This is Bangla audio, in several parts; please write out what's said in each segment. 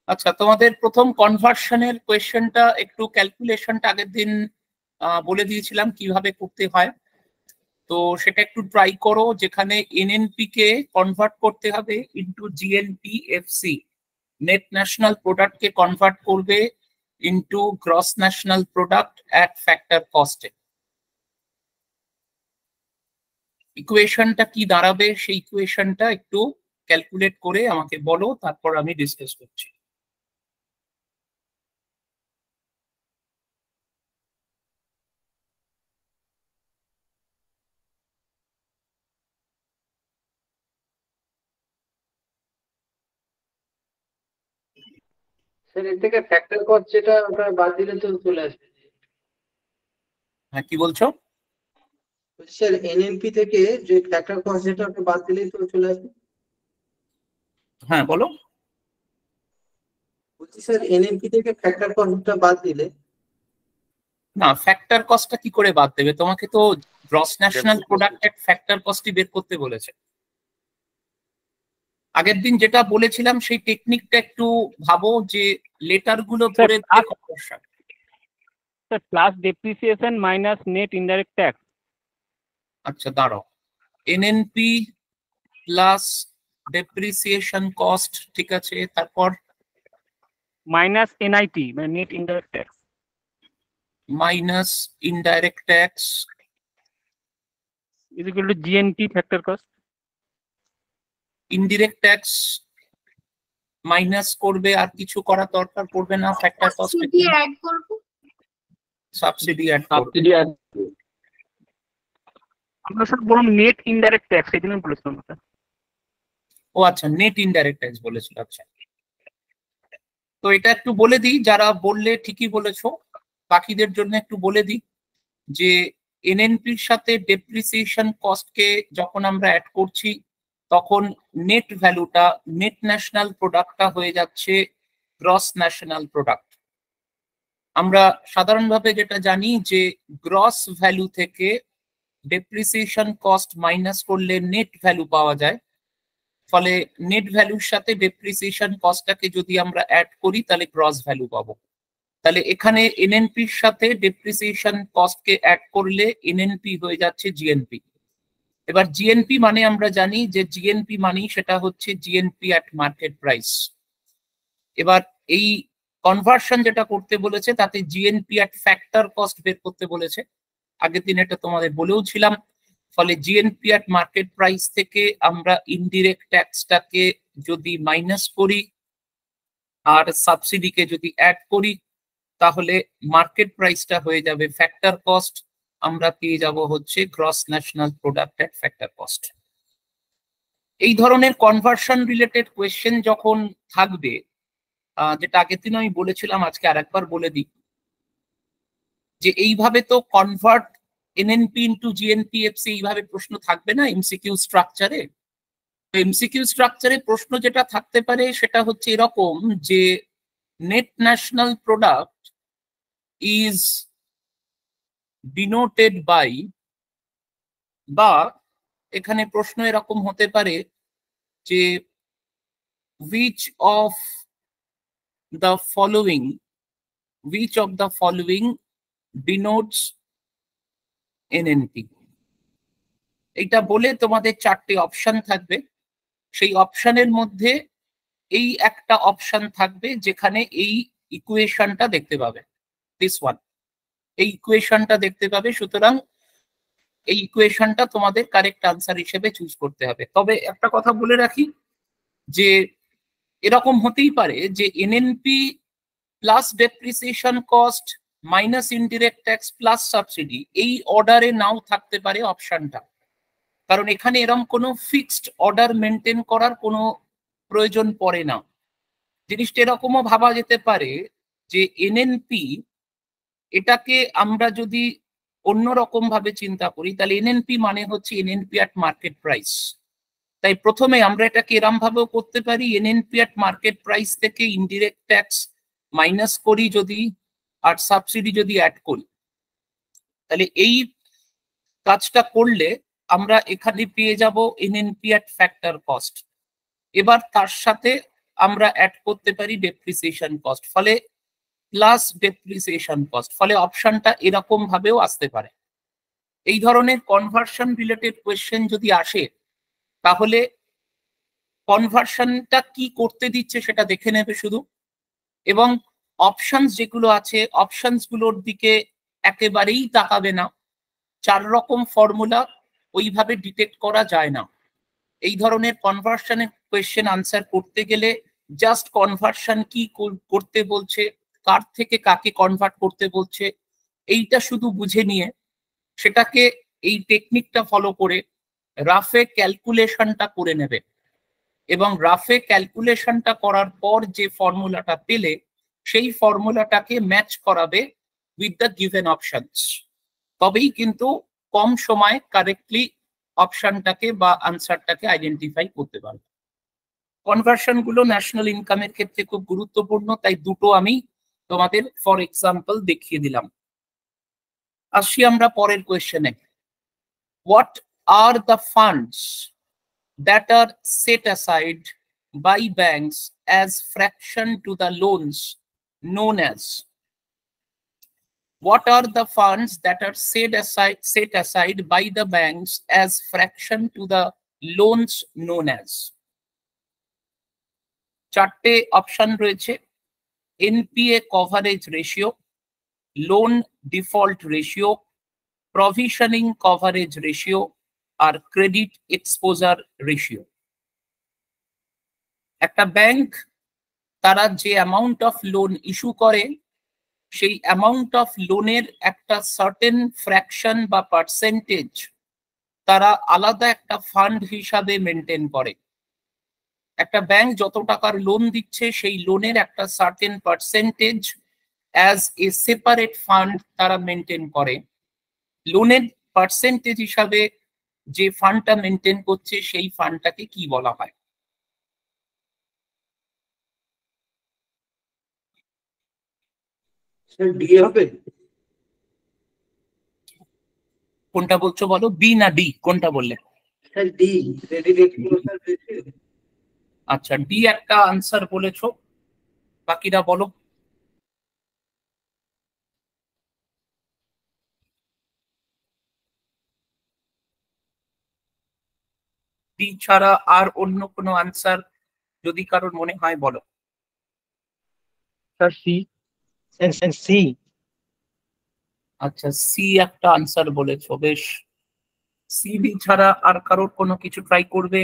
আচ্ছা, তোমাদের প্রথম কনভার্সনের কোয়েশ্চেনটা একটু ক্যালকুলেশনটা আগের দিন বলে দিয়েছিলাম কিভাবে করতে হয়। তো সেটা একটু ট্রাই করো, যেখানে এনএনপি কে কনভার্ট করতে হবে into GNP FC, net national product কে কনভার্ট করবে into gross national product at factor কস্টে। ইকুয়েশনটা কি দাঁড়াবে সেই ইকুয়েশনটা একটু ক্যালকুলেট করে আমাকে বলো, তারপর আমি ডিসকাস করছি। স্যার এর থেকে ফ্যাক্টর কস্ট যেটা ওটা বাদ দিলে তো চলে আসবে। হ্যাঁ, কি বলছো? বলছি স্যার এনএমপি থেকে যে ফ্যাক্টর কস্ট যেটা ওটা বাদ দিলেই তো চলে আসবে। হ্যাঁ, বলো। বলছি স্যার এনএমপি থেকে ফ্যাক্টর কস্টটা বাদ দিলে। না, ফ্যাক্টর কস্টটা কি করে বাদ দেবে? তোমাকে তো গ্রস ন্যাশনাল প্রোডাক্টের ফ্যাক্টর কস্টই বের করতে বলেছে। আগের দিন যেটা বলেছিলাম সেই টেকনিকটা একটু ভাবো, যে লেটার গুলো ভরে দিয়ে conversion. Sir plus depreciation minus net indirect tax. আচ্ছা, দাঁড়াও। এনএনপি প্লাস ডেপ্রিসিয়েশন কস্ট, ঠিক আছে, তারপর মাইনাস এনআইটি মানে net indirect tax minus indirect tax is equal to GNP factor cost. Indirect tax minus করবে, আর কিছু করার দরকার পড়বে না। ফ্যাক্টর কস্ট অ্যাড করব, সাবসিডি অ্যাড আমরা স্যার বললাম নেট ইনডাইরেক্ট ট্যাক্স, এই জন্য বলেছিলাম স্যার। ও আচ্ছা, নেট ইনডাইরেক্ট ট্যাক্স বলেছিল। আচ্ছা, তো এটা একটু বলে দিই, যারা বললে ঠিকই বলেছো, বাকিদের জন্য একটু বলে দিই যে এনএনপির সাথে ডেপ্রিসিয়েশন কস্টকে যখন আমরা অ্যাড করছি, তখন নেট ভ্যালুটা, নেট ন্যাশনাল প্রোডাক্টটা হয়ে যাচ্ছে গ্রস ন্যাশনাল প্রোডাক্ট। আমরা সাধারণভাবে যেটা জানি যে গ্রস ভ্যালু থেকে ডেপ্রিসিয়েশন কস্ট মাইনাস করলে নেট ভ্যালু পাওয়া যায়। ফলে নেট ভ্যালুর সাথে ডেপ্রিসিয়েশন কস্টটাকে যদি আমরা অ্যাড করি তাহলে গ্রস ভ্যালু পাবো। তাহলে এখানে এনএনপির সাথে ডেপ্রিসিয়েশন কস্টকে অ্যাড করলে এনএনপি হয়ে যাচ্ছে জিএনপি। এবার জিএনপি মানে আমরা জানি যে জিএনপি মানেই সেটা হচ্ছে জিএনপি অ্যাট মার্কেট প্রাইস। এবার এই কনভার্সন যেটা করতে বলেছে তাতে জিএনপি অ্যাট ফ্যাক্টর কস্ট বের করতে বলেছে। আগের দিন এটা তোমাদের বলেও ছিলাম। ফলে জিএনপি অ্যাট মার্কেট প্রাইস থেকে আমরা ইনডিরেক্ট ট্যাক্সটাকে যদি মাইনাস করি আর সাবসিডিকে যদি অ্যাড করি, তাহলে মার্কেট প্রাইসটা হয়ে যাবে ফ্যাক্টর কস্ট। আমরা পেয়ে যাব হচ্ছে gross national product at factor cost. এই ধরনের কনভার্সন রিলেটেড কোয়েশ্চেন যখন থাকবে, যেটা আগের দিন আমি বলেছিলাম, আজকে আরেকবার বলে দিই, যে এইভাবে তো convert NNP into GNP FC এইভাবে প্রশ্ন থাকবে না এমসিকিউ স্ট্রাকচারে। তো এমসিকিউ স্ট্রাকচারে প্রশ্ন যেটা থাকতে পারে সেটা হচ্ছে এরকম, যে net national product is denoted by, বা এখানে প্রশ্ন এরকম হতে পারে যে which of the following denotes NNP. এটা বলে তোমাদের চারটে অপশন থাকবে, সেই অপশনের মধ্যে এই একটা অপশন থাকবে যেখানে এই ইকুয়েশনটা দেখতে পাবে, দিস ওয়ান, এই ইকুয়েশনটা দেখতে পাবে। সুতরাং এই ইকুয়েশনটা তোমাদের কারেক্ট আনসার হিসেবে চুজ করতে হবে। তবে একটা কথা বলে রাখি, যে এরকম হতেই পারে যে NNP plus depreciation cost minus indirect tax plus subsidy এই অর্ডারে নাও থাকতে পারে অপশনটা। কারণ এখানে এরকম কোনো ফিক্সড অর্ডার মেনটেন করার কোনো প্রয়োজন পড়ে না। জিনিসটা এরকমও ভাবা যেতে পারে যে এনএনপি, এটাকে আমরা যদি অন্যরকম ভাবে চিন্তা করি, তাহলে এনএনপি মানে হচ্ছে এনএনপি অ্যাট মার্কেট প্রাইস। তাই প্রথমে আমরা এটাকে এরম ভাবেও করতে পারি, এনএনপি অ্যাট মার্কেট প্রাইস থেকে ইনডিরেক্ট ট্যাক্স মাইনাস করি যদি, আর সাবসিডি যদি অ্যাড করি, তাহলে এই কাজটা করলে আমরা এখানে পেয়ে যাব এনএনপি অ্যাট ফ্যাক্টর কস্ট। এবার তার সাথে আমরা অ্যাড করতে পারি ডেপ্রিসিয়েশন কস্ট, ফলে প্লাস ডেপ্রিসিয়েশন কস্ট, ফলে অপশনটা এরকম ভাবেও আসতে পারে। এই ধরনের কনভার্সন রিলেটেড কোয়েশ্চেন যদি আসে তাহলে কনভার্সনটা কি করতে দিচ্ছে সেটা দেখে নেবে শুধু, এবং অপশনস যেগুলো আছে অপশনস গুলোর দিকে একেবারেই তাকাবে না। 4 রকম ফর্মুলা ওইভাবে ডিটেক্ট করা যায় না। এই ধরনের কনভার্সনের কোয়েশ্চেন আনসার করতে গেলে জাস্ট কনভার্সন কি করতে বলছে, কার থেকে কাকে কনভার্ট করতে বলছে, এইটা শুধু বুঝে নিয়ে সেটাকে এই টেকনিকটা ফলো করে রাফে ক্যালকুলেশনটা করে নেবে, এবং রাফে ক্যালকুলেশনটা করার পর যে ফর্মুলাটা পেলে সেই ফর্মুলাটাকে ম্যাচ করাবে উইথ দ্য গিভেন অপশনস, তবেই কিন্তু কম সময়ে কারেক্টলি অপশনটাকে বা আনসারটাকে আইডেন্টিফাই করতে পারবে। কনভার্সন গুলো ন্যাশনাল ইনকামের ক্ষেত্রে খুব গুরুত্বপূর্ণ, তাই দুটো আমি তোমাদের ফর এক্সাম্পল দেখিয়ে দিলাম। আসি আমরা পরের কোয়েশ্চেনে। What are the funds that are set aside by banks as fraction to the loans known as? What are the funds that are set aside by the banks as fraction to the loans known as? চারটে অপশন রয়েছে: NPA coverage ratio, loan default ratio, provisioning coverage ratio আর ক্রেডিট এক্সপোজার রেশিও। একটা ব্যাংক তারা যে অ্যামাউন্ট অফ লোন ইস্যু করে সেই অ্যামাউন্ট অফ লোনের একটা সার্টেন ফ্র্যাকশন বা পার্সেন্টেজ তারা আলাদা একটা ফান্ড হিসাবে মেনটেন করে। একটা ব্যাংক যত টাকার লোন দিচ্ছে সেই লোনের একটা certain percentage as a separate fund তারা মেনটেন করে। লোনের পার্সেন্টেজ হিসাবে যে ফান্ডটা মেনটেন করছে সেই ফান্ডটাকে কি বলা হয়? স্যার ডি হবে। কোনটা বলছো বলো, বি না ডি, কোনটা বললে? Sir D, credit exposure ratio. আচ্ছা, ডি একটা আনসার বলেছো, বাকিরা বলো। ডি ছাড়া আর অন্য কোনো আনসার যদি কারোর মনে হয় বলো। Sir C. সি। আচ্ছা, সি একটা আনসার বলেছো, বেশ। সি ডি ছাড়া আর কারোর কোনো কিছু ট্রাই করবে?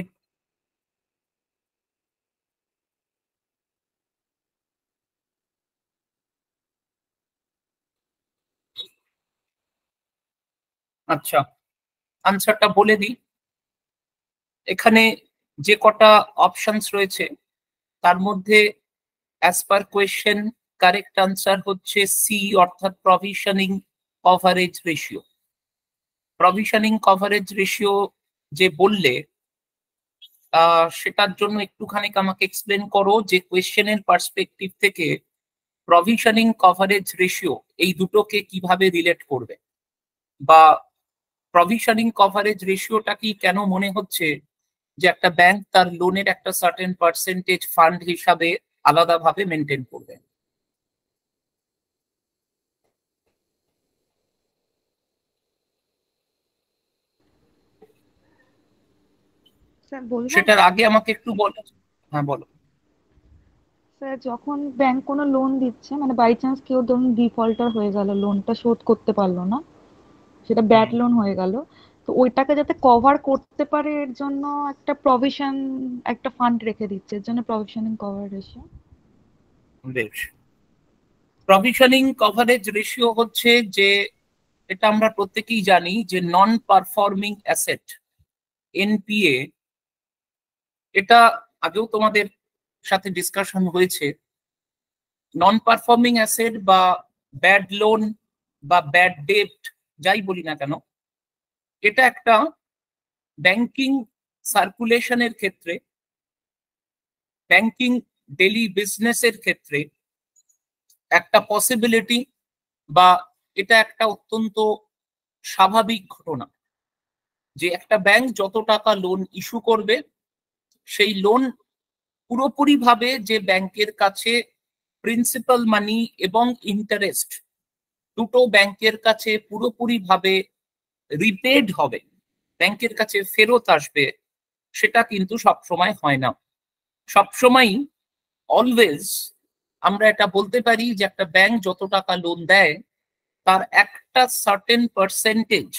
আচ্ছা, আনসারটা বলে দিই। এখানে যে কটা অপশনস রয়েছে তার মধ্যে as per question correct answer হচ্ছে সি, অর্থাৎ provisioning coverage ratio. Provisioning coverage ratio যে বললে সেটার জন্য একটুখানি আমাকে এক্সপ্লেন করো যে কোয়েশ্চেনের পার্সপেক্টিভ থেকে প্রভিশনিং কভারেজ রেশিও এই দুটোকে কিভাবে রিলেট করবে, বা প্রভিশনিং কভারেজ রেশিওটা কি কেন মনে হচ্ছে যে একটা ব্যাংক তার লোনের একটা সার্টেন পার্সেন্টেজ ফান্ড হিসাবে আলাদাভাবে মেনটেন করবে? স্যার বলবো? সেটার আগে আমাকে একটু বলো। হ্যাঁ বলো। স্যার যখন ব্যাংক কোনো লোন দিচ্ছে, মানে বাই চান্স কেউ ধরুন ডিফল্টার হয়ে গেল, লোনটা শোধ করতে পারলো না, সেটা ব্যাড লোন হয়ে গেল, তো ওইটাকে যাতে কভার করতে পারে এর জন্য একটা প্রভিশন, একটা ফান্ড রেখে দিচ্ছে, এর জন্য প্রভিশনিং কভার রেশিও। বেশ, প্রভিশনিং কভারেজ রেশিও হচ্ছে যে, এটা আমরা প্রত্যেকেই জানি যে নন পারফর্মিং অ্যাসেট এনপিএ, এটা আগেও তোমাদের সাথে ডিসকাশন হয়েছে। নন পারফর্মিং অ্যাসেট বা ব্যাড লোন বা ব্যাড ডেট যাই বলি না কেন, এটা একটা ব্যাংকিং সার্কুলেশনের ক্ষেত্রে, ব্যাংকিং ডেইলি বিজনেসের ক্ষেত্রে একটা পসিবিলিটি, বা এটা একটা অত্যন্ত স্বাভাবিক ঘটনা যে একটা ব্যাংক যত টাকা লোন ইস্যু করবে সেই লোন পুরোপুরিভাবে যে ব্যাংকের কাছে প্রিন্সিপাল মানি এবং ইন্টারেস্ট দুটো ব্যাংকের কাছে পুরোপুরিভাবে রিপেড হবে, ব্যাংকের কাছে ফেরত আসবে, সেটা কিন্তু সবসময় হয় না। সবসময়ই অলওয়েজ আমরা এটা বলতে পারি যে একটা ব্যাংক যত টাকা লোন দেয় তার একটা সার্টেন পার্সেন্টেজ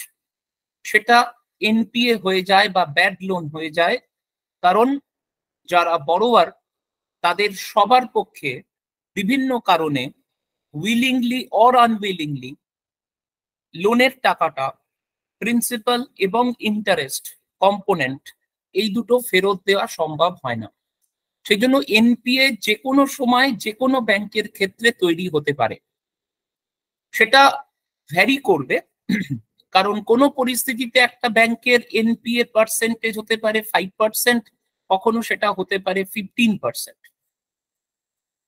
সেটা এনপিএ হয়ে যায় বা ব্যাড লোন হয়ে যায়, কারণ যারা বড়োয়ার তাদের সবার পক্ষে বিভিন্ন কারণে উইলিংলি অর আনউইলিংলি লোনের টাকাটা প্রিন্সিপাল এবং ইন্টারেস্ট কম্পোনেন্ট এই দুটো ফেরত দেওয়া সম্ভব হয় না। সেই জন্য এনপিএ যে কোনো সময় যে কোনো ব্যাংকের ক্ষেত্রে তৈরি হতে পারে, সেটা ভ্যারি করবে। কারণ কোনো পরিস্থিতিতে একটা ব্যাংকের এনপিএ পার্সেন্টেজ হতে পারে 5%, কখনো সেটা হতে পারে 15%।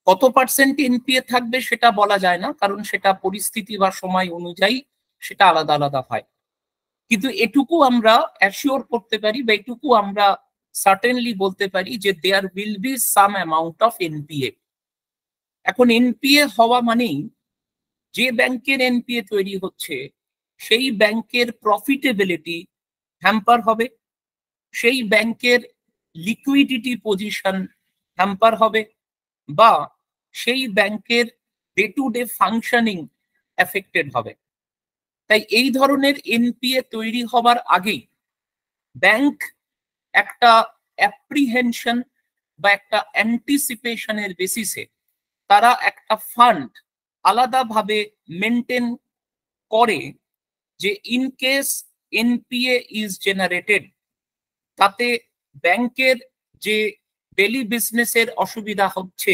কত পার্সেন্ট এনপিএ থাকবে সেটা বলা যায় না, কারণ সেটা পরিস্থিতি বা সময় অনুযায়ী সেটা আলাদা আলাদা হয়। কিন্তু এটুকু আমরা অ্যাসিওর করতে পারি বা এটুকু আমরা সার্টেনলি বলতে পারি যে there will be some amount of NPA. এখন এনপিএ হওয়া মানেই যে ব্যাংকের এনপিএ তৈরি হচ্ছে সেই ব্যাংকের প্রফিটেবিলিটি হ্যাম্পার হবে, সেই ব্যাংকের লিকুইডিটি পজিশন হ্যাম্পার হবে, বা সেই ব্যাংকের day to day functioning affected হবে। তাই এই ধরনের এনপিএ তৈরি হবার আগেই ব্যাংক একটা অ্যাপ্রিহেনশন বা একটা অ্যান্টিসিপেশনের বেসিসে তারা একটা ফান্ড আলাদাভাবে মেনটেন করে যে in case NPA is generated তাতে ব্যাংকের যে ডেলি বিজনেসের অসুবিধা হচ্ছে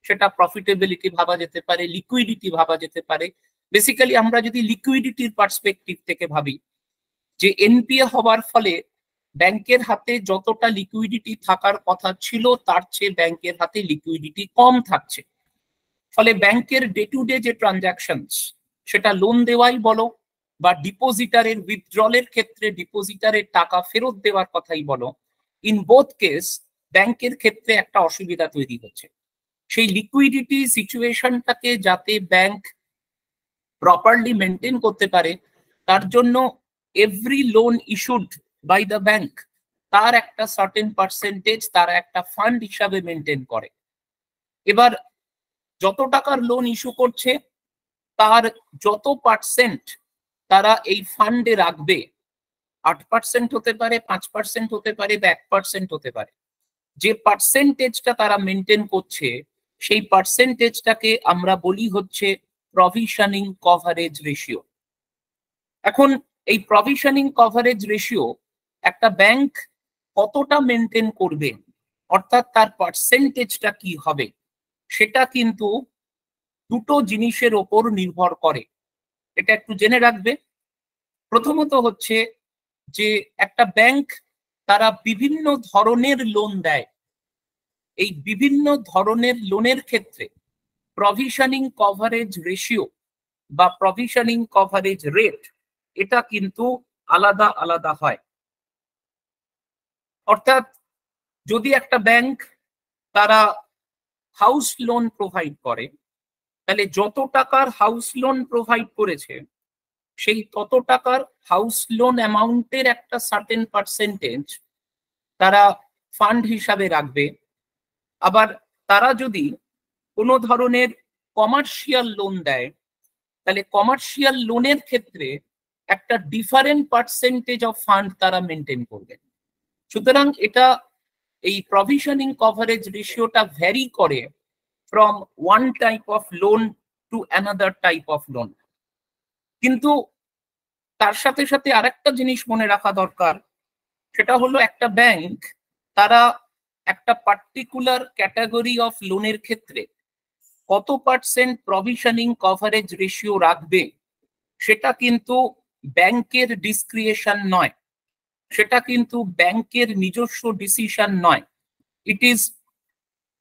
সেটা প্রফিটেবিলিটি ভাবা যেতে পারে, লিকুইডিটি ভাবা যেতে পারে। বেসিক্যালি আমরা যদি লিকুইডিটির পার্সপেক্টিভ থেকে ভাবি যে এনপিএ হওয়ার ফলে ব্যাংকের হাতে যতটা লিকুইডিটি থাকার কথা ছিল তার চেয়ে ব্যাংকের হাতে লিকুইডিটি কম থাকছে, ফলে ব্যাংকের ডে টু ডে যে ট্রানজাকশনস সেটা লোন দেওয়াই বলো বা ডিপোজিটারের উইথড্রলের ক্ষেত্রে ডিপোজিটারের টাকা ফেরত দেওয়ার কথাই বলো, ইন বোথ কেস ব্যাংকের ক্ষেত্রে একটা অসুবিধা তৈরি হচ্ছে। সেই লিকুইডিটি সিচুয়েশনটাকে যাতে ব্যাংক প্রপারলি মেনটেন করতে পারে তার জন্য every loan issued by the bank তার একটা সার্টেন পার্সেন্টেজ তারা একটা ফান্ড হিসাবে মেনটেন করে। এবার যত টাকার লোন ইস্যু করছে তার যত পার্সেন্ট তারা এই ফান্ডে রাখবে, 8% হতে পারে, 5% হতে পারে বা 1% হতে পারে, যে পার্সেন্টেজটা তারা মেনটেন করছে সেই পার্সেন্টেজটাকে আমরা বলি হচ্ছে প্রভিশনিং কভারেজ রেশিও। এখন এই প্রভিশনিং কভারেজ রেশিও একটা ব্যাংক কতটা মেনটেন করবে অর্থাৎ তার পার্সেন্টেজটা কি হবে সেটা কিন্তু দুটো জিনিসের ওপর নির্ভর করে, এটা একটু জেনে রাখবে। প্রথমত হচ্ছে যে একটা ব্যাংক তারা বিভিন্ন ধরনের লোন দেয়, এই বিভিন্ন ধরনের লোনের ক্ষেত্রে প্রভিশনিং কভারেজ রেশিও বা প্রভিশনিং কভারেজ রেট এটা কিন্তু আলাদা আলাদা হয়। অর্থাৎ যদি একটা ব্যাংক তারা হাউস লোন প্রোভাইড করে তাহলে যত টাকার হাউস লোন প্রোভাইড করেছে সেই তত টাকার হাউস লোন অ্যামাউন্টের একটা সার্টেন পার্সেন্টেজ তারা ফান্ড হিসাবে রাখবে। আবার তারা যদি কোনো ধরনের কমার্শিয়াল লোন দেয় তাহলে কমার্শিয়াল লোনের ক্ষেত্রে একটা ডিফারেন্ট পার্সেন্টেজ অফ ফান্ড তারা মেনটেন করবে। সুতরাং এটা এই প্রভিশনিং কভারেজ রেশিওটা ভ্যারি করে from one type of loan to another type of loan. কিন্তু তার সাথে সাথে আরেকটা জিনিস মনে রাখা দরকার, সেটা হলো একটা ব্যাংক তারা একটা পার্টিকুলার ক্যাটাগরি অফ লোনের ক্ষেত্রে কত পার্সেন্ট প্রভিশনিং কভারেজ রেশিও রাখবে সেটা কিন্তু ব্যাংকের ডিসক্রিয়েশন নয়, সেটা কিন্তু ব্যাংকের নিজস্ব ডিসিশন নয়। It is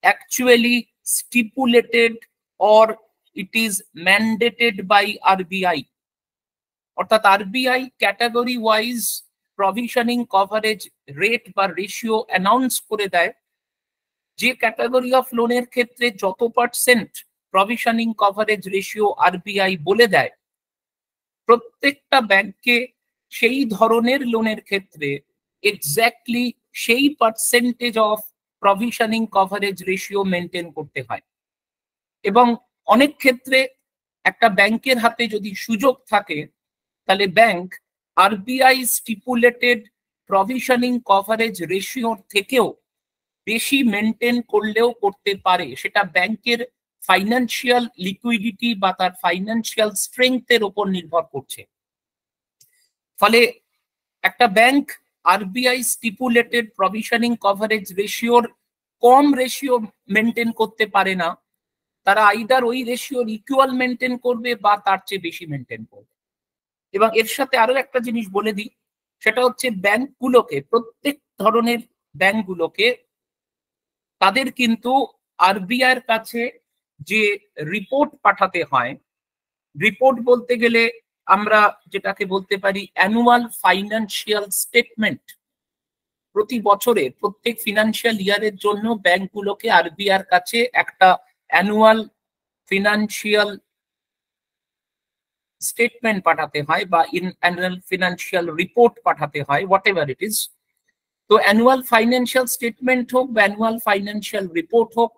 actually stipulated or it is mandated by RBI. অর্থাৎ RBI category wise provisioning coverage rate বা রেশিও অ্যানাউন্স করে দেয় যে ক্যাটাগরি অফ লোনের ক্ষেত্রে যত percent provisioning coverage ratio RBI বলে দেয়, প্রত্যেকটা ব্যাংকে সেই ধরনের লোনের ক্ষেত্রে এক্স্যাক্টলি সেই percentage of provisioning coverage ratio maintain করতে হয়। এবং অনেক ক্ষেত্রে একটা ব্যাংকের হাতে যদি সুযোগ থাকে, তাহলে bank RBI stipulated provisioning coverage রেশিওর থেকেও বেশি মেনটেন করলেও করতে পারে। সেটা ব্যাংকের ফাইন্যান্সিয়াল লিকুইডিটি বা তার ফাইন্যান্সিয়াল স্ট্রেংথের উপর নির্ভর করছে। ফলে একটা bank RBI stipulated provisioning coverage রেশিওর কম রেশিও মেনটেন করতে পারে না, তারা আইদার ওই রেশিওর ইকুয়াল মেনটেন করবে বা তার চেয়ে বেশি মেনটেন করবে। এবং এর সাথে আরো একটা জিনিস বলে দিই, সেটা হচ্ছে ব্যাংকগুলোকে, প্রত্যেক ধরনের ব্যাংকগুলোকে তাদের কিন্তু আরবিআই এর কাছে যে রিপোর্ট পাঠাতে হয়, রিপোর্ট বলতে গেলে আমরা যেটাকে বলতে পারি অ্যানুয়াল ফাইন্যান্সিয়াল স্টেটমেন্ট, প্রতি বছরে প্রত্যেক ফিনান্সিয়াল ইয়ারের জন্য ব্যাংকগুলোকে আরবিআই এর কাছে একটা অ্যানুয়াল ফিনান্সিয়াল স্টেটমেন্ট পাঠাতে হয় বা অ্যানুয়াল ফিনান্সিয়াল রিপোর্ট পাঠাতে হয়, হোয়াট এভার ইট ইজ। তো অ্যানুয়াল ফাইন্যান্সিয়াল স্টেটমেন্ট হোক বা অ্যানুয়াল ফাইন্যান্সিয়াল রিপোর্ট হোক,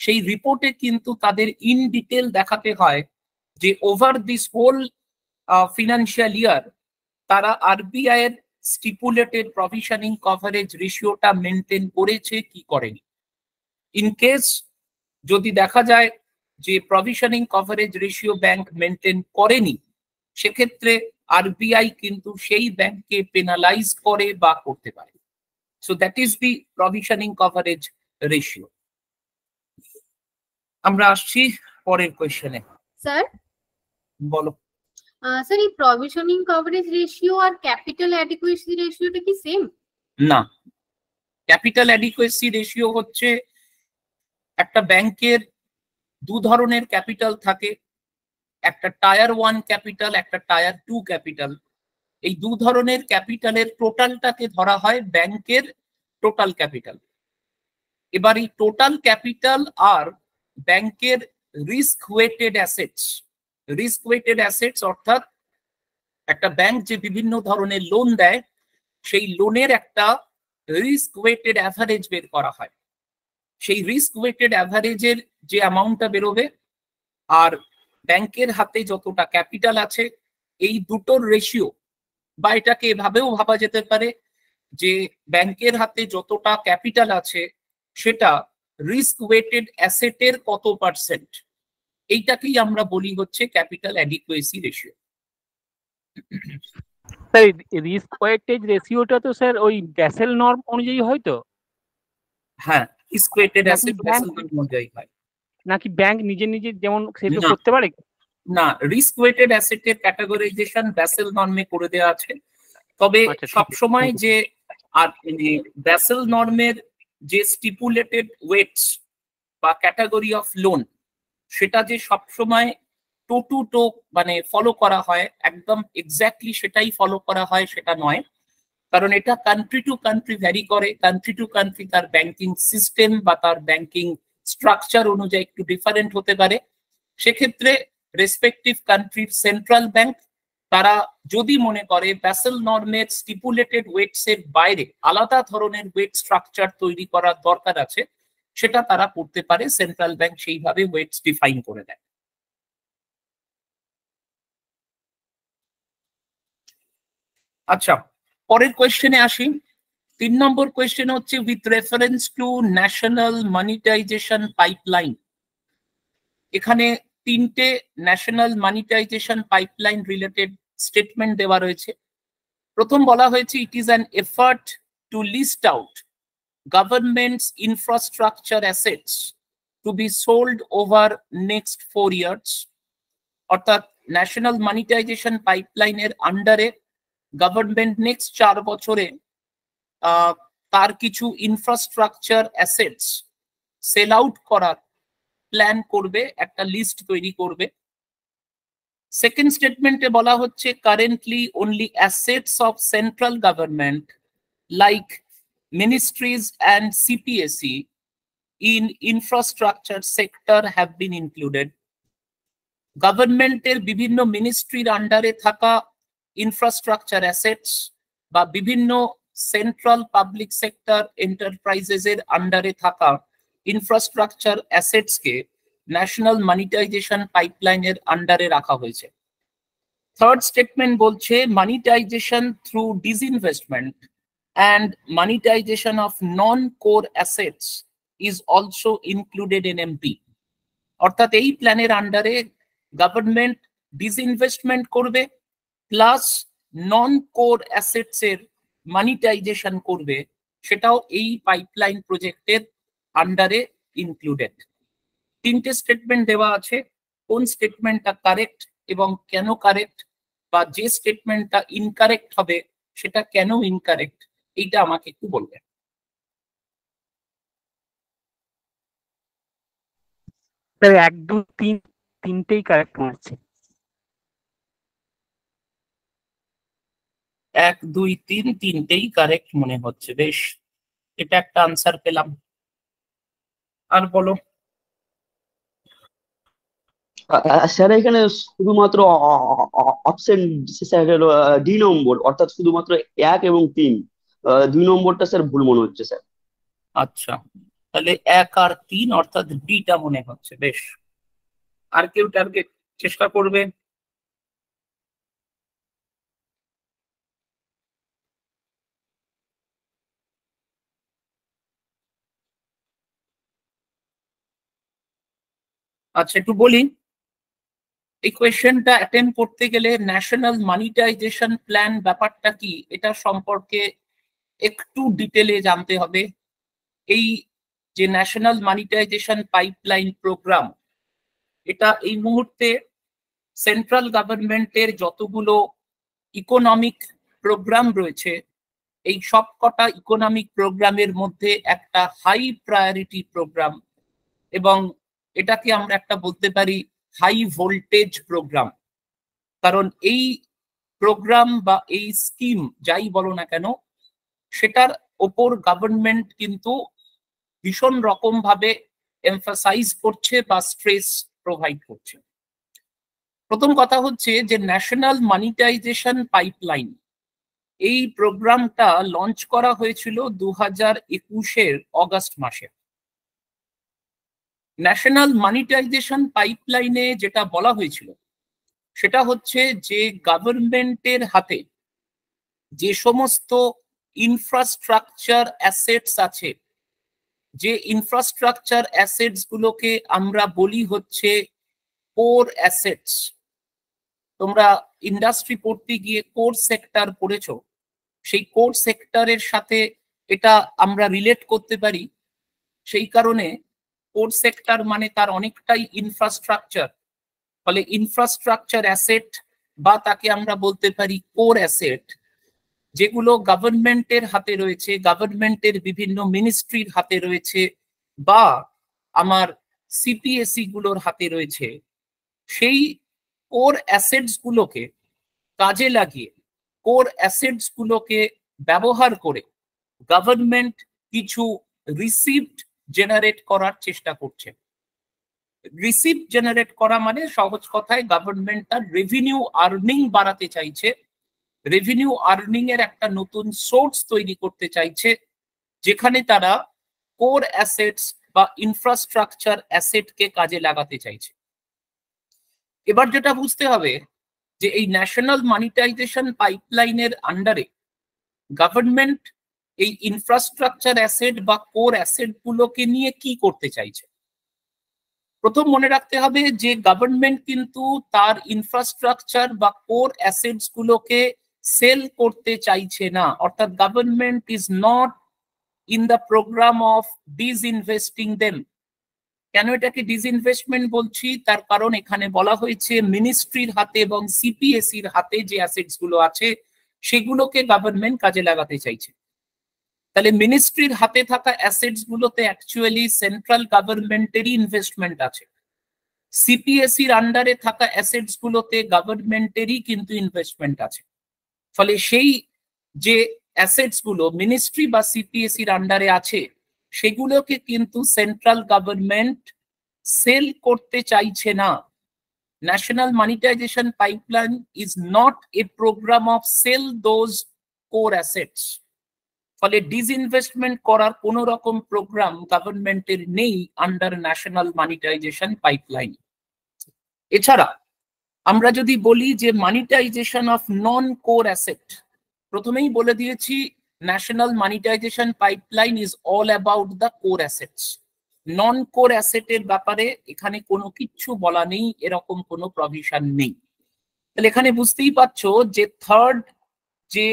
সেই রিপোর্টে কিন্তু তাদের ইন ডিটেল দেখাতে হয় যে over this whole financial year তারা আরবিআই এর স্টিপুলেটেড প্রভিশনিং কভারেজ রেশিওটা মেনটেন করেছে কি করেনি। ইন কেস যদি দেখা যায় যে provisioning coverage ratio bank maintain করেনি, সেক্ষেত্রে আরবিআই কিন্তু সেই ব্যাংককে পেনালাইজ করে বা করতে পারে। So that is the provisioning coverage ratio. আমরা আসছি পরের কোয়েশ্চেনে। স্যার বলো। স্যার, এই প্রভিশনিং কভারেজ রেশিও আর ক্যাপিটাল অ্যাডিকুয়েসি রেশিওটা কি সেম? না, ক্যাপিটাল অ্যাডিকুয়েসি রেশিও হচ্ছে একটা ব্যাংকের দু ধরনের ক্যাপিটাল থাকে, একটা টায়ার 1 ক্যাপিটাল, একটা টায়ার 2 ক্যাপিটাল। এই দু ধরনের ক্যাপিটালের টোটালটাকে ধরা হয় ব্যাংকের টোটাল ক্যাপিটাল। এবার এই টোটাল ক্যাপিটাল আর ব্যাংকের risk weighted assets, risk weighted assets অর্থাৎ একটা ব্যাংক যে বিভিন্ন ধরনের লোন দেয়, সেই লোনের একটা রিস্ক ওয়েটেড অ্যাভারেজ বের করা হয়। সেই রিস্ক ওয়েটেড অ্যাভারেজের যে অ্যামাউন্টটা বেরোবে আর ব্যাংকের হাতে যতটা ক্যাপিটাল আছে, এই দুটোর রেশিও, বা এটাকে এভাবেও ভাবা যেতে পারে যে ব্যাংকের হাতে যতটা ক্যাপিটাল আছে সেটা রিস্ক ওয়েটেড অ্যাসেটের কত পার্সেন্ট, এইটাকেই আমরা বলি হচ্ছে capital adequacy ratio. Sir risk weightage রেশিওটা তো স্যার ওই ব্যাসেল নর্ম অনুযায়ী হয় তো? হ্যাঁ, রিস্ক ওয়েটেড নাকি অ্যাসেট ব্যাসেল নর্ম অনুযায়ী হয়। নাকি ব্যাংক নিজে নিজে যেমন সেটা না। করতে পারে? না, রিস্ক ওয়েটেড অ্যাসেটের ক্যাটাগরাইজেশন ব্যাসেল নর্মে করে দেওয়া আছে। তবে আচ্ছা, ঠিক আছে। সবসময় যে আর ব্যাসেল নর্মের যে স্টিপুলেটেড ওয়েটস বা ক্যাটাগরি অফ লোন, সেটা যে সবসময় টো টু টো মানে ফলো করা হয়, একদম এক্স্যাক্টলি সেটাই ফলো করা হয় সেটা নয়। কারণ এটা কান্ট্রি টু কান্ট্রি ভ্যারি করে, কান্ট্রি টু কান্ট্রি তার ব্যাংকিং সিস্টেম বা তার ব্যাংকিং স্ট্রাকচার অনুযায়ী একটু ডিফারেন্ট হতে পারে। সেক্ষেত্রে রেসপেক্টিভ কান্ট্রির সেন্ট্রাল ব্যাংক তারা যদি মনে করে ব্যাসেল নর্মের স্টিপুলেটেড ওয়েটস এর বাইরে আলাদা ধরনের ওয়েট স্ট্রাকচার তৈরি করার দরকার আছে, সেটা তারা করতে পারে। সেন্ট্রাল ব্যাংক সেইভাবে ওয়েটস ডিফাইন করে দেয়। আচ্ছা, পরের কোয়েশ্চেনে আসি। 3 নম্বর কোয়েশ্চেন হচ্ছে with reference to national monetization pipeline. এখানে 3টে national monetization pipeline related statement দেওয়া রয়েছে। প্রথম বলা হয়েছে it is an effort to list out government's infrastructure assets to be sold over next 4 years. অর্থাৎ ন্যাশনাল মনিটাইজেশন পাইপলাইনের আন্ডারে গভর্নমেন্ট নেক্সট 4 বছরে তার কিছু ইনফ্রাস্ট্রাকচার অ্যাসেটস সেল আউট করার প্ল্যান করবে, একটা লিস্ট তৈরি করবে। সেকেন্ড স্টেটমেন্টে বলা হচ্ছে currently only assets of central government like ministries and CPSE in infrastructure sector have been included. গভর্নমেন্টের বিভিন্ন মিনিস্ট্রির আন্ডারে থাকা ইনফ্রাস্ট্রাকচার অ্যাসেটস বা বিভিন্ন সেন্ট্রাল পাবলিক সেক্টর এন্টারপ্রাইজেস এর আন্ডারে থাকা ইনফ্রাস্ট্রাকচার অ্যাসেটসকে ন্যাশনাল মনিটাইজেশন পাইপলাইনের আন্ডারে রাখা হয়েছে। থার্ড স্টেটমেন্ট বলছে monetization through disinvestment and monetization of non-core assets is also included in MP. অর্থাৎ এই প্ল্যানের আন্ডারে গভর্নমেন্ট ডিসইনভেস্টমেন্ট করবে প্লাস নন কোর অ্যাসেটস এর মনিটাইজেশন করবে, সেটাও এই পাইপলাইন প্রজেক্টের আন্ডারে ইনক্লুডেড। তিনটে স্টেটমেন্ট দেওয়া আছে, কোন স্টেটমেন্টটা কারেক্ট এবং কেন কারেক্ট, বা যে স্টেটমেন্টটা ইনকারেক্ট হবে সেটা কেন ইনকারেক্ট, এইটা আমাকে একটু বলবেন। স্যার 1 2 3 তিনটেই কারেক্ট হচ্ছে। 1 2 3 তিনটেই কারেক্ট মনে হচ্ছে, বেশ, এটা একটা আনসার পেলাম। আর বলো। স্যার এখানে শুধুমাত্র অপশন ডি নম্বর, অর্থাৎ শুধুমাত্র 1 এবং 3, 2 নম্বরটা স্যার ভুল মনে হচ্ছে স্যার। আচ্ছা, তাহলে 1 আর 3 অর্থাৎ ডিটা মনে হচ্ছে, বেশ। আর কেউ টার্গেট চেষ্টা করবে? আচ্ছা, একটু বলি, এই কোয়েশ্চেনটা অ্যাটেম্প করতে গেলে ন্যাশনাল মনিটাইজেশন প্ল্যান ব্যাপারটা কি এটা সম্পর্কে একটু ডিটেলে জানতে হবে। এই যে ন্যাশনাল মনিটাইজেশন পাইপলাইন প্রোগ্রাম, এটা এই মুহূর্তে সেন্ট্রাল গভর্নমেন্টের যতগুলো ইকোনমিক প্রোগ্রাম রয়েছে এই সবকটা ইকোনমিক প্রোগ্রামের মধ্যে একটা হাই প্রায়োরিটি প্রোগ্রাম, এবং এটাকে আমরা একটা বলতে পারি হাই ভোল্টেজ প্রোগ্রাম। কারণ এই প্রোগ্রাম বা এই স্কিম যাই বলো না কেন, সেটার ওপর গভর্নমেন্ট কিন্তু ভীষণ রকম ভাবে এমফাসাইজ করছে বা স্ট্রেস প্রোভাইড করছে। প্রথম কথা হচ্ছে যে ন্যাশনাল মনিটাইজেশন পাইপলাইন, এই প্রোগ্রামটা লঞ্চ করা হয়েছিল 2021-এর অগাস্ট মাসে। ন্যাশনাল মনিটাইজেশন পাইপলাইনে যেটা বলা হয়েছিল সেটা হচ্ছে যে গভর্নমেন্টের হাতে যে সমস্ত ইনফ্রাস্ট্রাকচার অ্যাসেটস আছে, যে ইনফ্রাস্ট্রাকচার অ্যাসেটস গুলোকে আমরা বলি হচ্ছে কোর অ্যাসেটস। তোমরা ইন্ডাস্ট্রি পড়তে গিয়ে কোর সেক্টর পড়েছো, সেই কোর সেক্টরের সাথে এটা আমরা রিলেট করতে পারি। সেই কারণে কোর সেক্টর মানে তার অনেকটাই ইনফ্রাস্ট্রাকচার, ফলে ইনফ্রাস্ট্রাকচার অ্যাসেট বা তাকে আমরা বলতে পারি কোর অ্যাসেট, যেগুলো গভর্নমেন্টের হাতে রয়েছে, গভর্নমেন্টের বিভিন্ন মিনিস্ট্রির হাতে রয়েছে বা আমার সিপিএসই গুলোর হাতে রয়েছে, সেই কোর অ্যাসেটস গুলোকে কাজে লাগিয়ে, কোর অ্যাসেটস গুলোকে ব্যবহার করে গভর্নমেন্ট কিছু রিসিপ্ট জেনারেট করার চেষ্টা করছে। রিসিপ্ট জেনারেট করা মানে সহজ কথায় গভর্নমেন্ট তার রেভিনিউ আর্নিং বাড়াতে চাইছে, রেভিনিউ আর্নিং এর একটা নতুন সোর্স তৈরি করতে চাইছে, যেখানে তারা কোর অ্যাসেটস বা ইনফ্রাস্ট্রাকচার অ্যাসেটকে কাজে লাগাতে চাইছে। এবার যেটা বুঝতে হবে যে এই ন্যাশনাল মনিটাইজেশন পাইপলাইনের আন্ডারে গভর্নমেন্ট এই ইনফ্রাস্ট্রাকচার অ্যাসেট বা কোর অ্যাসেট গুলোকে নিয়ে কি করতে চাইছে। প্রথম মনে রাখতে হবে যে গভর্নমেন্ট কিন্তু তার ইনফ্রাস্ট্রাকচার বা কোর অ্যাসেটস গুলোকে সেল করতে চাইছে না, অর্থাৎ government is not in the program of disinvesting them. কেন এটাকে ডিসইনভেস্টমেন্ট বলছি, তার কারণ এখানে বলা হয়েছে মিনিস্ট্রির হাতে এবং সিপিএসির হাতে যে অ্যাসেটস গুলো আছে সেগুলোকে গভর্নমেন্ট কাজে লাগাতে চাইছে। তাহলে মিনিস্ট্রির হাতে থাকা অ্যাসেটস গুলোতে অ্যাকচুয়ালি সেন্ট্রাল গভর্নমেন্টেরই ইনভেস্টমেন্ট আছে, সিপিএসির আন্ডারে থাকা অ্যাসেটস গুলোতে গভর্নমেন্টেরই কিন্তু ইনভেস্টমেন্ট আছে। ফলে সেই যে অ্যাসেটস গুলো মিনিস্ট্রি বা সিপিএসির আন্ডারে আছে সেগুলোকে কিন্তু সেন্ট্রাল গভর্নমেন্ট সেল করতে চাইছে না। National monetization pipeline is not a programme of sell those core assets. ফলে ডিসইনভেস্টমেন্ট করার কোন রকম প্রোগ্রাম গভর্নমেন্টের নেই আন্ডার ন্যাশনাল মনিটাইজেশন পাইপলাইন। এছাড়া আমরা যদি বলি যে monetization of non core asset, প্রথমেই বলে দিয়েছি national monetization pipeline is all about the core assets. Non core অ্যাসেটের ব্যাপারে এখানে কোনো কিচ্ছু বলা নেই, এরকম কোনো প্রভিশন নেই। তাহলে এখানে বুঝতেই পারছো যে থার্ড যে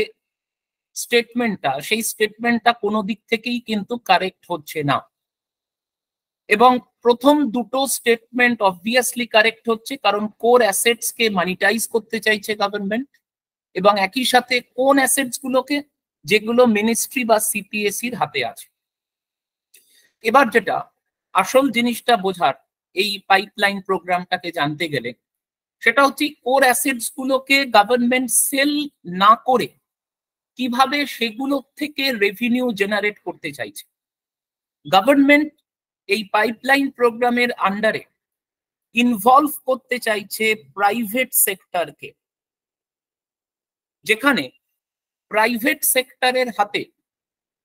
স্টেটমেন্টটা, সেই স্টেটমেন্টটা কোনো দিক থেকেই কিন্তু কারেক্ট হচ্ছে না। এবং প্রথম দুটো স্টেটমেন্ট অবভিয়াসলি কারেক্ট হচ্ছে, কারণ কোর অ্যাসেটস কে মনিটাইজ করতে চাইছে গভর্নমেন্ট, এবং একই সাথে কোন অ্যাসেটস গুলোকে, যেগুলো মিনিস্ট্রি বা সিপিএসির হাতে আছে। এবার যেটা আসল জিনিসটা বোঝার এই পাইপলাইন প্রোগ্রামটাকে জানতে গেলে, সেটা হচ্ছে কোর অ্যাসেটস গুলোকে গভর্নমেন্ট সেল না করে কিভাবে সেগুলো থেকে রেভিনিউ জেনারেট করতে চাইছে। গভর্নমেন্ট এই পাইপলাইন প্রোগ্রামের আন্ডারে ইনভলভ করতে চাইছে প্রাইভেট সেক্টরকে, যেখানে প্রাইভেট সেক্টরের হাতে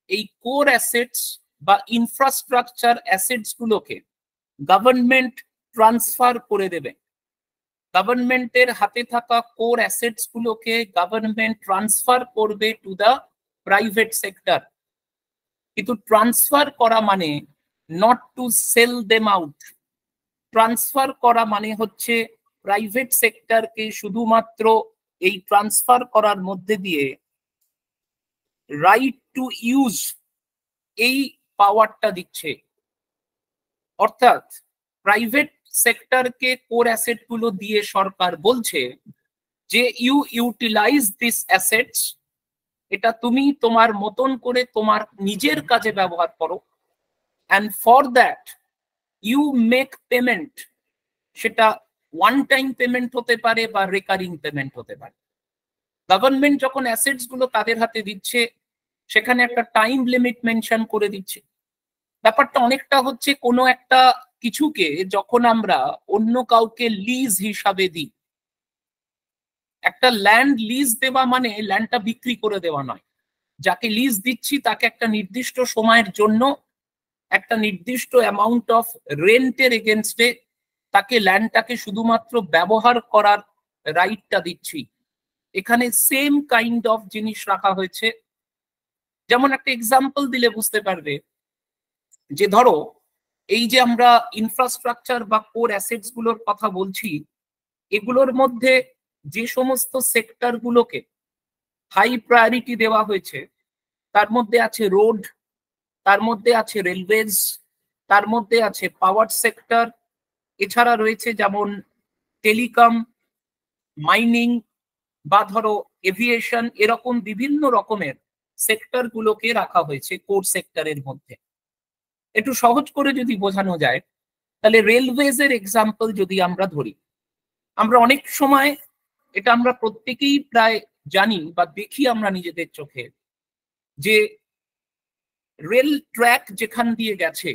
এই কোর অ্যাসেটস বা ইনফ্রাস্ট্রাকচার অ্যাসেটস গুলোকে গভর্নমেন্ট ট্রান্সফার করে দেবে। গভর্নমেন্টের হাতে থাকা কোর অ্যাসেটস গুলোকে গভর্নমেন্ট ট্রান্সফার করবে টু দ্য প্রাইভেট সেক্টর। কিন্তু ট্রান্সফার করা মানে not to sell them out. Transfer করা মানে হচ্ছে প্রাইভেট সেক্টরকে শুধুমাত্র এই ট্রান্সফার করার মধ্যে দিয়ে রাইট টু ইউজ এই পাওয়ারটা দিচ্ছে। অর্থাৎ প্রাইভেট সেক্টরকে কোর অ্যাসেট গুলো দিয়ে সরকার বলছে যে ইউ ইউটিলাইজ দিস অ্যাসেটস, এটা তুমি তোমার মতন করে তোমার নিজের কাজে ব্যবহার করো, and for that you make payment. সেটা ওয়ান টাইম পেমেন্ট হতে পারে বা রেকারিং পেমেন্ট হতে পারে। গভর্নমেন্ট যখন অ্যাসেটস গুলো তাদের হাতে দিচ্ছে, সেখানে একটা টাইম লিমিট মেনশন করে দিচ্ছে। ব্যাপারটা অনেকটা হচ্ছে কোনো একটা কিছুকে যখন আমরা অন্য কাউকে লিজ হিসাবে দিই, একটা ল্যান্ড লিজ দেওয়া মানে ল্যান্ডটা বিক্রি করে দেওয়া নয়। যাকে লিজ দিচ্ছি তাকে একটা নির্দিষ্ট সময়ের জন্য একটা নির্দিষ্ট অ্যামাউন্ট অফ রেন্টের এগেনস্টে তাকে ল্যান্ডটাকে শুধুমাত্র ব্যবহার করার রাইটটা দিচ্ছি। এখানে সেম কাইন্ড অফ জিনিস রাখা হয়েছে। যেমন একটা এক্সাম্পল দিলে বুঝতে পারবে, যে ধরো এই যে আমরা ইনফ্রাস্ট্রাকচার বা কোর অ্যাসেটস গুলোর কথা বলছি, এগুলোর মধ্যে যে সমস্ত সেক্টর গুলোকে হাই প্রায়োরিটি দেওয়া হয়েছে, তার মধ্যে আছে রোড, তার মধ্যে আছে রেলওয়েজ, তার মধ্যে আছে পাওয়ার সেক্টর, এছাড়া রয়েছে যেমন টেলিকম, মাইনিং বা ধরো এভিয়েশন, এরকম বিভিন্ন রকমের সেক্টর গুলোকে রাখা হয়েছে কোর সেক্টরের মধ্যে। একটু সহজ করে যদি বোঝানো যায়, তাহলে রেলওয়েজ এর এক্সাম্পল যদি আমরা ধরি, আমরা অনেক সময় এটা আমরা প্রত্যেকেই প্রায় জানি বা দেখি আমরা নিজেদের চোখে, যে রেল ট্র্যাক যেখান দিয়ে গেছে,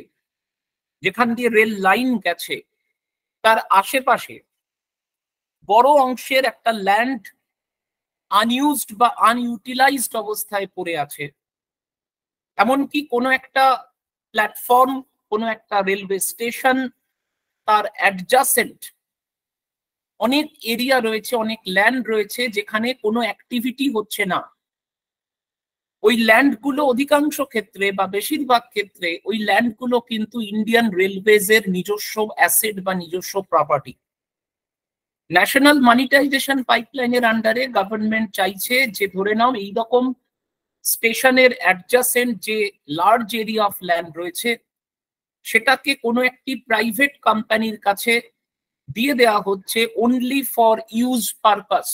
যেখান দিয়ে রেল লাইন গেছে, তার আশেপাশে বড় অংশের একটা ল্যান্ড আনইউজড বা আনইউটিলাইজড অবস্থায় পড়ে আছে। এমনকি কোনো একটা প্ল্যাটফর্ম, কোনো একটা রেলওয়ে স্টেশন, তার অ্যাডজাসেন্ট অনেক এরিয়া রয়েছে, অনেক ল্যান্ড রয়েছে যেখানে কোনো অ্যাক্টিভিটি হচ্ছে না। ওই ল্যান্ডগুলো অধিকাংশ ক্ষেত্রে বা বেশিরভাগ ক্ষেত্রে ওই ল্যান্ডগুলো কিন্তু ইন্ডিয়ান রেলওয়েজ এর নিজস্ব অ্যাসেট বা নিজস্ব প্রপার্টি। ন্যাশনাল মনিটাইজেশন পাইপলাইনের আন্ডারে গভর্নমেন্ট চাইছে যে ধরে নাও এইরকম স্টেশনের অ্যাডজাসেন্ট যে লার্জ এরিয়া অফ ল্যান্ড রয়েছে, সেটাকে কোনো একটি প্রাইভেট কোম্পানির কাছে দিয়ে দেওয়া হচ্ছে অনলি ফর ইউজ পারপাস।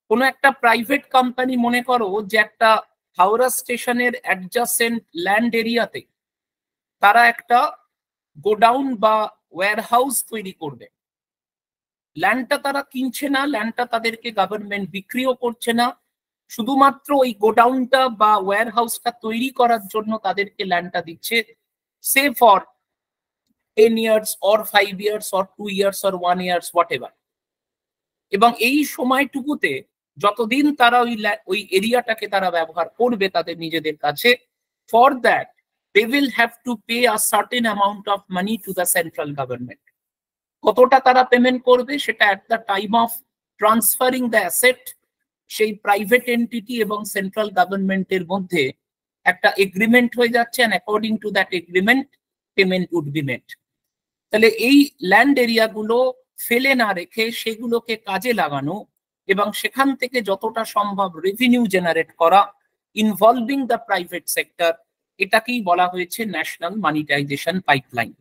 কোনো একটা প্রাইভেট কোম্পানি মনে করো যে একটা হাওড়া স্টেশনের অ্যাডজাসেন্ট ল্যান্ড এরিয়াতে তারা একটা গোডাউন বা ওয়্যারহাউস তৈরি করবে। ল্যান্ডটা তারা কিনছে না, ল্যান্ডটা তাদেরকে গভর্নমেন্ট বিক্রিও করছে না, শুধুমাত্র ওই গোডাউনটা বা ওয়্যার হাউসটা তৈরি করার জন্য তাদেরকে ল্যান্ডটা দিচ্ছে, সে for 10 years or 5 years or 2 years or 1 years whatever। এবং এই সময়টুকুতে যতদিন তারা ওই এরিয়াটাকে তারা ব্যবহার করবে তাদের নিজেদের কাছে, for that they will have to pay a certain amount of money to the central government। কতটা তারা পেমেন্ট করবে সেটা at the time of transferring the asset সেই প্রাইভেট এন্টিটি এবং সেন্ট্রাল গভর্নমেন্টের মধ্যে একটা এগ্রিমেন্ট হয়ে যাচ্ছে, and according to that agreement payment would be made। তাহলে এই ল্যান্ড এরিয়াগুলো ফেলে না রেখে সেগুলোকে কাজে লাগানো এবং সেখান থেকে যতটা সম্ভব রেভিনিউ জেনারেট করা ইনভলভিং দ্য প্রাইভেট সেক্টর, এটাকেই বলা হয়েছে ন্যাশনাল মানিটাইজেশন পাইপলাইন।